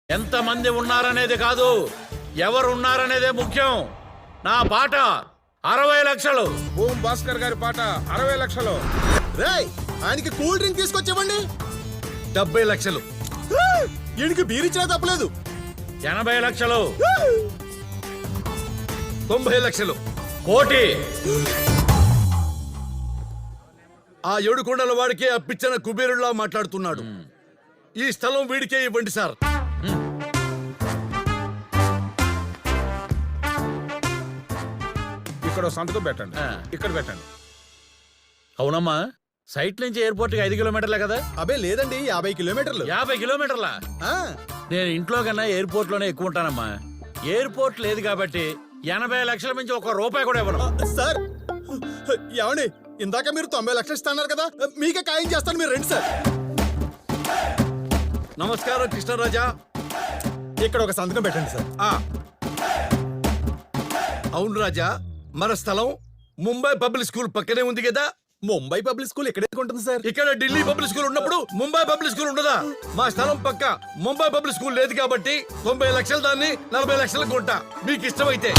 ఎంతమంది ఉన్నారనేది కాదు, ఎవరు ఉన్నారనేదే ముఖ్యం. నా పాట 60 లక్షలు. ఓం భాస్కర్ గారి పాట 60 లక్షలు. రేయ్, ఆయనకి కూల్ డ్రింక్ తీసుకొచ్చేవండి. 70 లక్షలు. ఈయనకి బీర్ ఇచ్చినా తప్పలేదు. 80 లక్షలు. 90 లక్షలు. కోటి. ఆ ఏడుకొండల వాడికే అప్పిచ్చిన కుబేరులా మాట్లాడుతున్నాడు. ఈ స్థలం వీడికే ఇవ్వండి సార్. ఇక్కడ సంతకం పెట్టండి, ఇక్కడ పెట్టండి. అవునమ్మా, సైట్ నుంచి ఎయిర్పోర్ట్ కి 5 కిలోమీటర్లే కదా? అబే లేదండి, 50 కిలోమీటర్లు. 50 కిలోమీటర్లా? ఆ, నేను ఇంట్లో కన్నా ఎయిర్పోర్ట్ లోనే ఎక్కువ ఉంటానమ్మా. ఎయిర్పోర్ట్ లేదు కాబట్టి 80 లక్షల నుంచి 1 రూపాయి కూడా ఇవ్వను. సార్ ఏమండి, ఇందాక మీరు 90 లక్షలు ఇస్తున్నారు కదా, మీకే ఖాయం చేస్తాను, మీరు రండి సార్. నమస్కారం కృష్ణరాజా. ఇక్కడ ఒక సంతకం పెట్టండి సార్. అవును రాజా, మన స్థలం ముంబై పబ్లిక్ స్కూల్ పక్కనే ఉంది కదా. ముంబై పబ్లిక్ స్కూల్ ఎక్కడ ఉంటుంది సార్? ఇక్కడ ఢిల్లీ పబ్లిక్ స్కూల్ ఉన్నప్పుడు ముంబై పబ్లిక్ స్కూల్ ఉండదా? మా స్థలం పక్క ముంబై పబ్లిక్ స్కూల్ లేదు కాబట్టి 90 లక్షలు దాన్ని 40 లక్షలకు కొంటా, మీకు ఇష్టమైతే.